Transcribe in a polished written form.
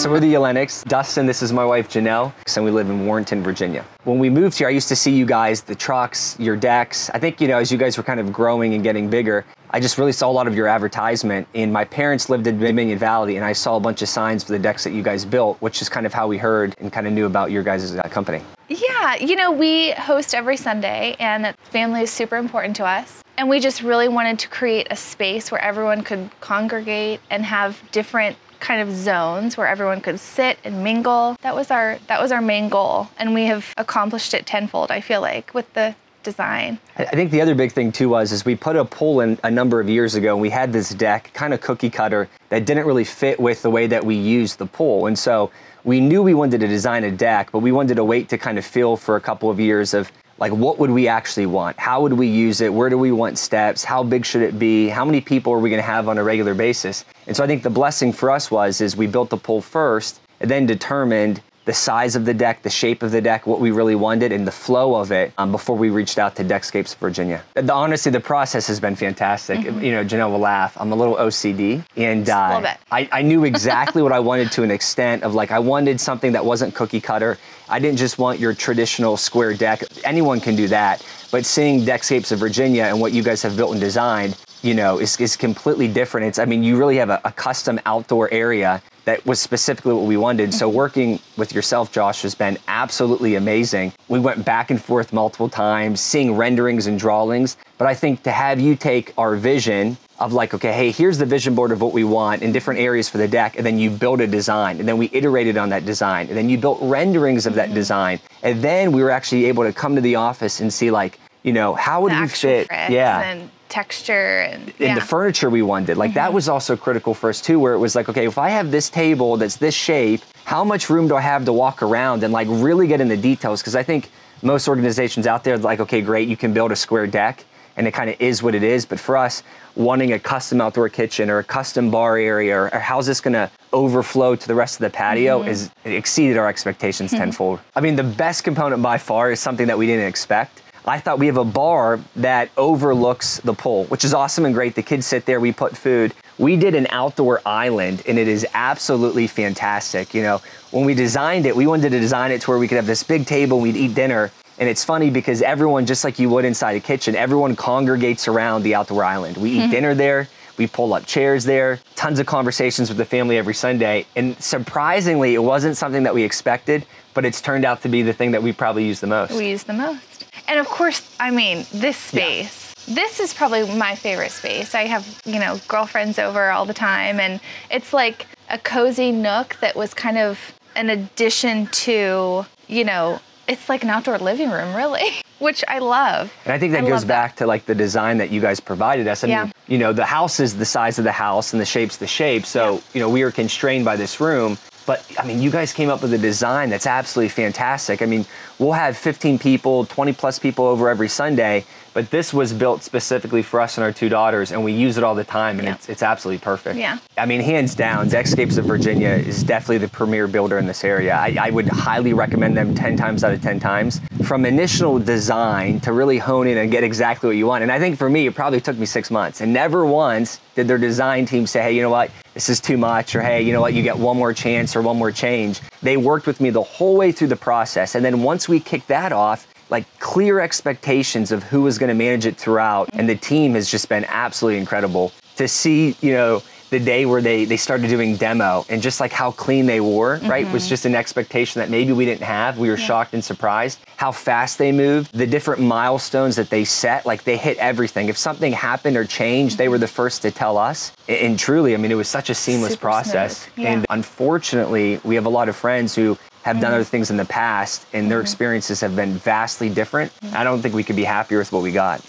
So we're the Yeleneks. Dustin, this is my wife, Janelle, and we live in Warrenton, Virginia. When we moved here, I used to see you guys, the trucks, your decks. I think, as you guys were kind of growing and getting bigger, I just really saw a lot of your advertisement. And my parents lived in Dominion Valley, and I saw a bunch of signs for the decks that you guys built, which is kind of how we heard and kind of knew about your guys' company. Yeah, we host every Sunday, and family is super important to us. And we just really wanted to create a space where everyone could congregate and have different kind of zones where everyone could sit and mingle. That was our main goal, and we have accomplished it tenfold, I feel like, with the design. I think the other big thing too is we put a pool in a number of years ago, and we had this deck, kind of cookie cutter, that didn't really fit with the way that we used the pool. And so we knew we wanted to design a deck, but we wanted to wait to kind of feel for a couple of years of like, what would we actually want? How would we use it? Where do we want steps? How big should it be? How many people are we gonna have on a regular basis? And so I think the blessing for us is we built the pool first and then determined the size of the deck, the shape of the deck, what we really wanted, and the flow of it before we reached out to Deckscapes, Virginia. Honestly, the process has been fantastic. Janelle will laugh. I'm a little OCD, and I knew exactly what I wanted to an extent of like, I wanted something that wasn't cookie cutter. I didn't just want your traditional square deck. Anyone can do that, but seeing Deckscapes of Virginia and what you guys have built and designed, is completely different. You really have a custom outdoor area that was specifically what we wanted. So working with yourself, Josh, has been absolutely amazing. We went back and forth multiple times, seeing renderings and drawings. But I think to have you take our vision of like, okay, hey, here's the vision board of what we want in different areas for the deck, and then you build a design, and then we iterated on that design, and then you built renderings of that design. And then we were actually able to come to the office and see like, how would we fit? And texture and the furniture we wanted. Like that was also critical for us too, where it was like, okay, if I have this table that's this shape, how much room do I have to walk around and like really get in the details? Because I think most organizations out there are like, okay, great, you can build a square deck and it kind of is what it is. But for us, wanting a custom outdoor kitchen or a custom bar area, or how's this gonna overflow to the rest of the patio, is exceeded our expectations tenfold. The best component by far is something that we didn't expect. I thought we have a bar that overlooks the pool, which is awesome and great. The kids sit there, we put food. We did an outdoor island, and it is absolutely fantastic. When we designed it, we wanted to design it to where we could have this big table and we'd eat dinner. And it's funny because everyone, just like you would inside a kitchen, everyone congregates around the outdoor island. We eat dinner there. We pull up chairs there, tons of conversations with the family every Sunday. And surprisingly, it wasn't something that we expected, but it's turned out to be the thing that we probably use the most. We use the most. And of course, this space, this is probably my favorite space. I have, girlfriends over all the time, and it's like a cozy nook that was kind of an addition to, it's like an outdoor living room, really, which I love. And I think that goes back to like the design that you guys provided us. The house is the size of the house and the shape's the shape. So, we are constrained by this room. But you guys came up with a design that's absolutely fantastic. We'll have 15 people, 20 plus people over every Sunday, but this was built specifically for us and our two daughters, and we use it all the time, and it's absolutely perfect. Yeah. Hands down, Deckscapes of Virginia is definitely the premier builder in this area. I would highly recommend them 10 times out of 10 times. From initial design to really hone in and get exactly what you want. And I think for me, it probably took me 6 months, and never once did their design team say, hey, you know what, this is too much, or hey, you know what, you get one more chance or one more change. They worked with me the whole way through the process. And then once we kicked that off, like clear expectations of who was gonna manage it throughout. And the team has just been absolutely incredible. To see, the day where they started doing demo and just like how clean they were, right, was just an expectation that maybe we didn't have. We were shocked and surprised how fast they moved, the different milestones that they set, like they hit everything. If something happened or changed, they were the first to tell us. And truly, it was such a seamless process. And unfortunately, we have a lot of friends who have done other things in the past, and their experiences have been vastly different. I don't think we could be happier with what we got.